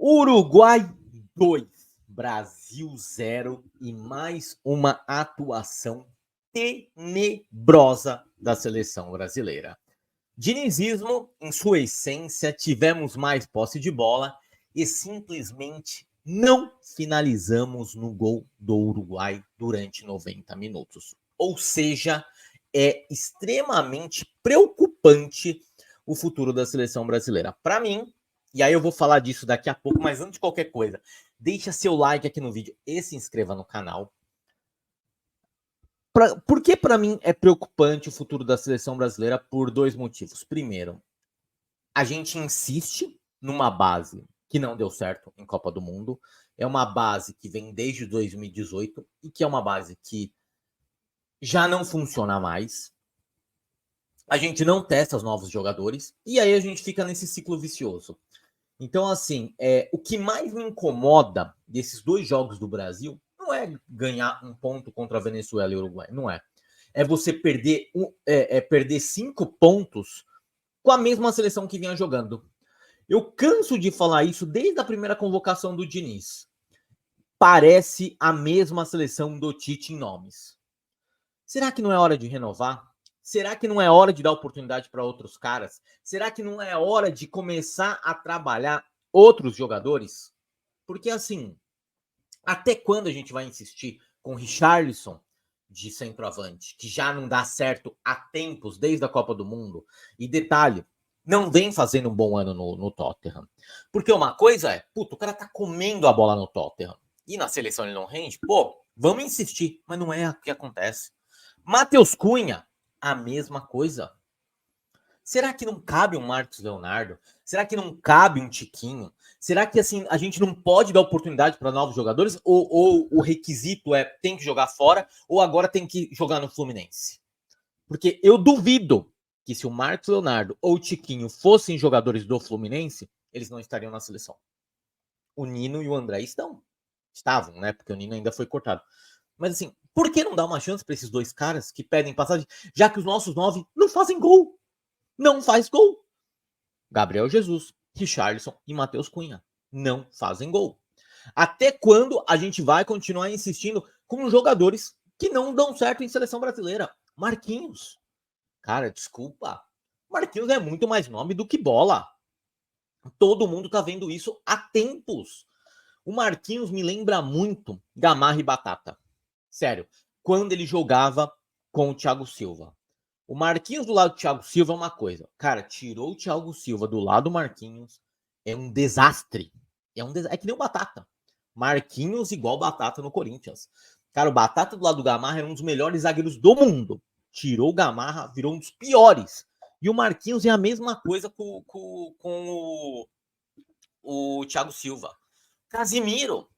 Uruguai 2, Brasil 0 e mais uma atuação tenebrosa da seleção brasileira. Dinizismo, em sua essência, tivemos mais posse de bola e simplesmente não finalizamos no gol do Uruguai durante 90 minutos. Ou seja, é extremamente preocupante o futuro da seleção brasileira. Para mim, e aí eu vou falar disso daqui a pouco, mas antes de qualquer coisa, deixa seu like aqui no vídeo e se inscreva no canal. Por que para mim é preocupante o futuro da seleção brasileira? Por dois motivos. Primeiro, a gente insiste numa base que não deu certo em Copa do Mundo. É uma base que vem desde 2018 e que é uma base que já não funciona mais. A gente não testa os novos jogadores e aí a gente fica nesse ciclo vicioso. Então, assim, o que mais me incomoda desses dois jogos do Brasil não é ganhar um ponto contra a Venezuela e o Uruguai, não é. É você perder, perder 5 pontos com a mesma seleção que vinha jogando. Eu canso de falar isso desde a primeira convocação do Diniz. Parece a mesma seleção do Tite em nomes. Será que não é hora de renovar? Será que não é hora de dar oportunidade para outros caras? Será que não é hora de começar a trabalhar outros jogadores? Porque assim, até quando a gente vai insistir com o Richarlison de centroavante, que já não dá certo há tempos, desde a Copa do Mundo? E detalhe, não vem fazendo um bom ano no Tottenham. Porque uma coisa é, puto, o cara tá comendo a bola no Tottenham. E na seleção ele não rende? Pô, vamos insistir. Mas não é o que acontece. Matheus Cunha, a mesma coisa. Será que não cabe um Marcos Leonardo? Será que não cabe um Tiquinho? Será que assim a gente não pode dar oportunidade para novos jogadores? Ou o requisito é tem que jogar fora ou agora tem que jogar no Fluminense? Porque eu duvido que se o Marcos Leonardo ou o Tiquinho fossem jogadores do Fluminense, eles não estariam na seleção. O Nino e o André estavam, né? Porque o Nino ainda foi cortado. Mas assim, por que não dar uma chance para esses dois caras que pedem passagem, já que os nossos 9 não fazem gol? Não faz gol. Gabriel Jesus, Richarlison e Matheus Cunha não fazem gol. Até quando a gente vai continuar insistindo com jogadores que não dão certo em seleção brasileira? Marquinhos. Cara, desculpa. Marquinhos é muito mais nome do que bola. Todo mundo tá vendo isso há tempos. O Marquinhos me lembra muito Gamarra e Batata. Sério, quando ele jogava com o Thiago Silva. O Marquinhos do lado do Thiago Silva é uma coisa. Cara, tirou o Thiago Silva do lado do Marquinhos. É um desastre. É que nem o Batata. Marquinhos igual Batata no Corinthians. Cara, o Batata do lado do Gamarra era um dos melhores zagueiros do mundo. Tirou o Gamarra, virou um dos piores. E o Marquinhos é a mesma coisa com o Thiago Silva. Casimiro,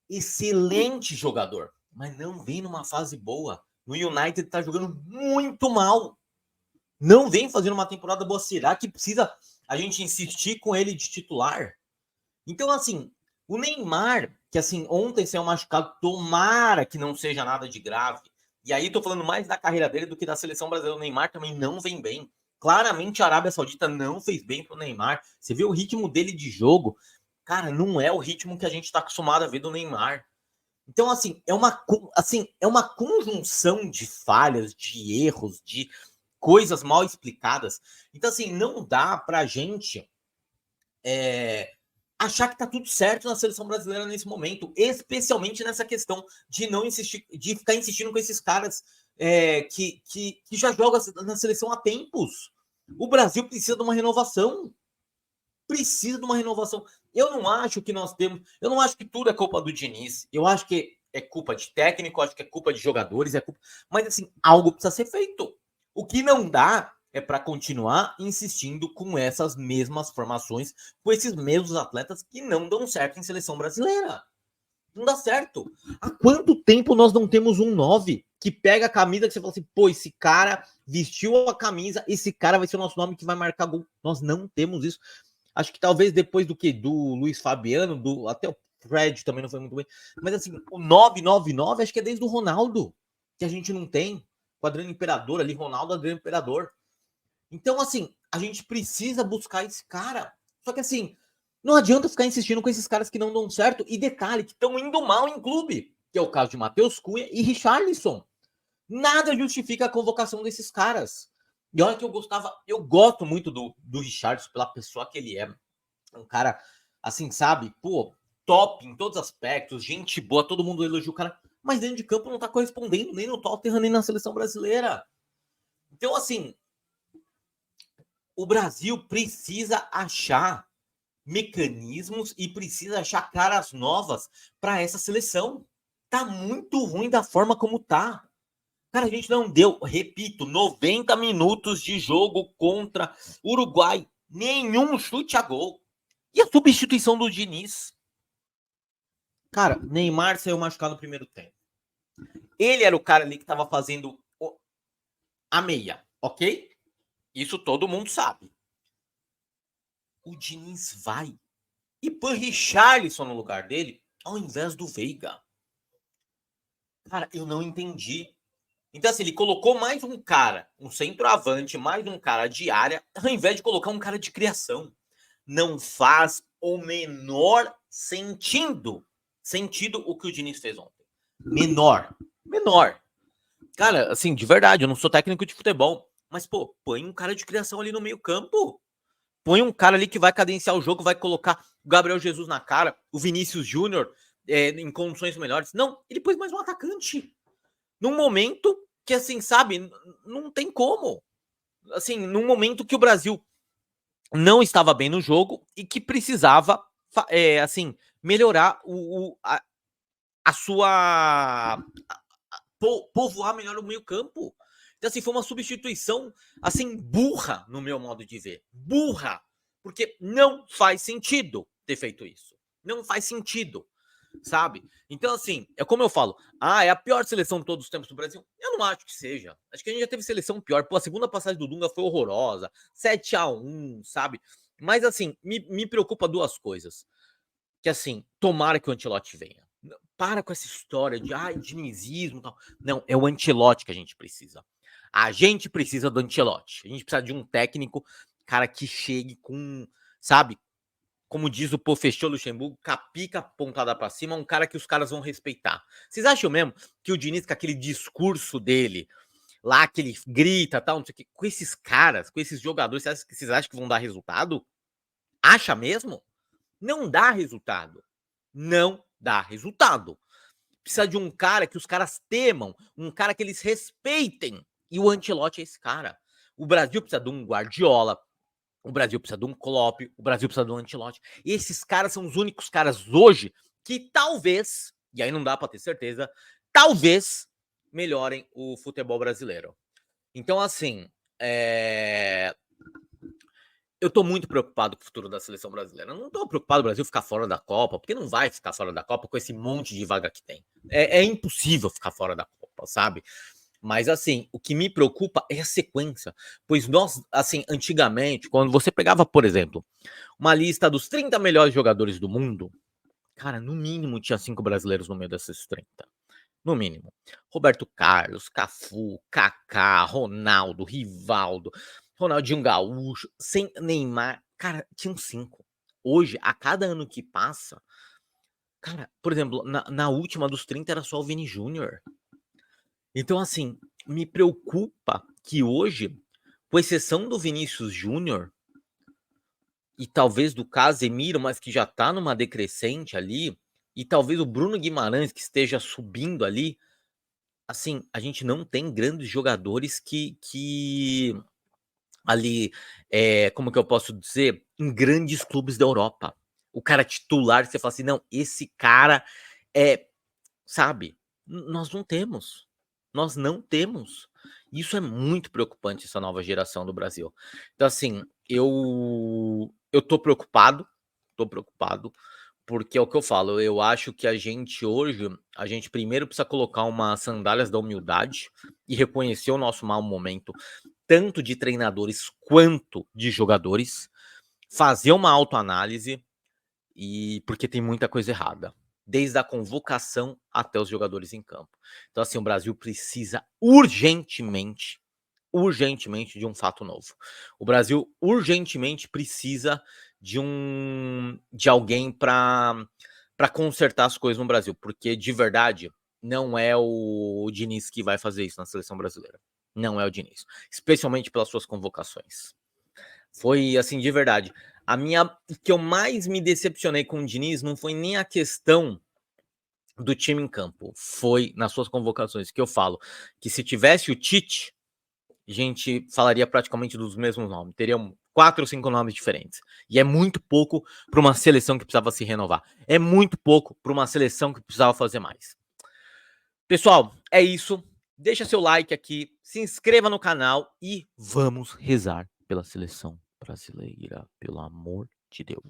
excelente jogador, mas não vem numa fase boa. No United tá jogando muito mal. Não vem fazendo uma temporada boa. Será que precisa a gente insistir com ele de titular? Então, assim, o Neymar, que assim, ontem saiu machucado, tomara que não seja nada de grave. E aí tô falando mais da carreira dele do que da seleção brasileira. O Neymar também não vem bem. Claramente a Arábia Saudita não fez bem pro Neymar. Você vê o ritmo dele de jogo, cara, não é o ritmo que a gente tá acostumado a ver do Neymar. Então, é uma conjunção de falhas, de erros, de coisas mal explicadas. Então, assim, não dá pra gente achar que tá tudo certo na seleção brasileira nesse momento, especialmente nessa questão de não insistir, de ficar insistindo com esses caras que já jogam na seleção há tempos. O Brasil precisa de uma renovação. Precisa de uma renovação. Eu não acho que nós temos. Eu não acho que tudo é culpa do Diniz. Eu acho que é culpa de técnico, acho que é culpa de jogadores, mas assim, algo precisa ser feito. O que não dá é para continuar insistindo com essas mesmas formações, com esses mesmos atletas que não dão certo em seleção brasileira. Não dá certo. Há quanto tempo nós não temos um 9 que pega a camisa que você fala assim, pô, esse cara vestiu a camisa, esse cara vai ser o nosso nome que vai marcar gol. Nós não temos isso. Acho que talvez depois do que? Do Luiz Fabiano, até o Fred também não foi muito bem. Mas assim, o 999 acho que é desde o Ronaldo, que a gente não tem. O Adriano Imperador ali, Ronaldo, Adriano Imperador. Então, assim, a gente precisa buscar esse cara. Só que assim, Não adianta ficar insistindo com esses caras que não dão certo. E detalhe, que estão indo mal em clube. Que é o caso de Matheus Cunha e Richarlison. Nada justifica a convocação desses caras. E olha que eu gosto muito do Richarlison pela pessoa que ele é. Um cara, assim, sabe? Pô, top em todos os aspectos, gente boa, todo mundo elogia o cara. Mas dentro de campo não tá correspondendo nem no Tottenham, nem na seleção brasileira. Então, assim, o Brasil precisa achar mecanismos e precisa achar caras novas para essa seleção. Tá muito ruim da forma como tá. Cara, a gente não deu, repito, 90 minutos de jogo contra Uruguai. Nenhum chute a gol. E a substituição do Diniz? Cara, Neymar saiu machucado no primeiro tempo. Ele era o cara ali que tava fazendo a meia, ok? Isso todo mundo sabe. O Diniz vai e põe Richarlison no lugar dele, ao invés do Veiga. Cara, eu não entendi. Então, assim, ele colocou mais um cara, um centroavante, mais um cara de área, ao invés de colocar um cara de criação. Não faz o menor sentido o que o Diniz fez ontem. Menor. Cara, assim, de verdade, eu não sou técnico de futebol, mas, pô, põe um cara de criação ali no meio campo. Põe um cara ali que vai cadenciar o jogo, vai colocar o Gabriel Jesus na cara, o Vinícius Júnior em condições melhores. Não, ele pôs mais um atacante. Num momento que, assim, sabe, não tem como. Assim, num momento que o Brasil não estava bem no jogo e que precisava, assim, melhorar a sua... povoar melhor o meio campo. Então, assim, foi uma substituição, assim, burra, no meu modo de ver. Burra. Porque não faz sentido ter feito isso. Não faz sentido, sabe? Então, assim, é como eu falo. É a pior seleção de todos os tempos do Brasil? Eu não acho que seja. Acho que a gente já teve seleção pior. Pô, a segunda passagem do Dunga foi horrorosa. 7-1, sabe? Mas, assim, me preocupa duas coisas. Que, assim, tomara que o Ancelotti venha. Para com essa história de dinizismo e tal. Não, é o Ancelotti que a gente precisa. A gente precisa do Ancelotti. A gente precisa de um técnico, cara, que chegue com, sabe, como diz o Pofechô Luxemburgo, capica apontada pra cima, um cara que os caras vão respeitar. Vocês acham mesmo que o Diniz, com aquele discurso dele, lá que ele grita tal, não sei o que, com esses caras, com esses jogadores, vocês acham que vão dar resultado? Acha mesmo? Não dá resultado. Não dá resultado. Precisa de um cara que os caras temam, um cara que eles respeitem. E o Ancelotti é esse cara. O Brasil precisa de um Guardiola, o Brasil precisa de um Klopp, o Brasil precisa de um Ancelotti. E esses caras são os únicos caras hoje que talvez, e aí não dá para ter certeza, talvez melhorem o futebol brasileiro. Então, assim, eu tô muito preocupado com o futuro da seleção brasileira. Eu não tô preocupado o Brasil ficar fora da Copa, porque não vai ficar fora da Copa com esse monte de vaga que tem. É impossível ficar fora da Copa, sabe? Mas, assim, o que me preocupa é a sequência. Pois nós, assim, antigamente, quando você pegava, por exemplo, uma lista dos 30 melhores jogadores do mundo, cara, no mínimo tinha 5 brasileiros no meio desses 30. No mínimo. Roberto Carlos, Cafu, Kaká, Ronaldo, Rivaldo, Ronaldinho Gaúcho, sem Neymar. Cara, tinham 5. Hoje, a cada ano que passa, cara, por exemplo, na última dos 30 era só o Vini Júnior. Então, assim, me preocupa que hoje, com exceção do Vinícius Júnior e talvez do Casemiro, mas que já tá numa decrescente ali, e talvez o Bruno Guimarães que esteja subindo ali, assim, a gente não tem grandes jogadores que ali, como que eu posso dizer? Em grandes clubes da Europa. O cara titular, você fala assim, não, esse cara é, sabe? Nós não temos. Nós não temos. Isso é muito preocupante, essa nova geração do Brasil. Então, assim, eu tô preocupado, porque é o que eu falo, eu acho que a gente hoje, a gente primeiro precisa colocar umas sandálias da humildade e reconhecer o nosso mau momento, tanto de treinadores quanto de jogadores, fazer uma autoanálise e porque tem muita coisa errada, desde a convocação até os jogadores em campo. Então, assim, o Brasil precisa urgentemente de um fato novo. O Brasil urgentemente precisa de alguém para consertar as coisas no Brasil, porque de verdade não é o Diniz que vai fazer isso na seleção brasileira. Não é o Diniz, especialmente pelas suas convocações. Foi assim, de verdade. O que eu mais me decepcionei com o Diniz não foi nem a questão do time em campo, foi nas suas convocações, que eu falo que se tivesse o Tite, a gente falaria praticamente dos mesmos nomes, teriam 4 ou 5 nomes diferentes. E é muito pouco para uma seleção que precisava se renovar. É muito pouco para uma seleção que precisava fazer mais. Pessoal, é isso. Deixa seu like aqui, se inscreva no canal e vamos rezar pela seleção brasileira, pelo amor de Deus.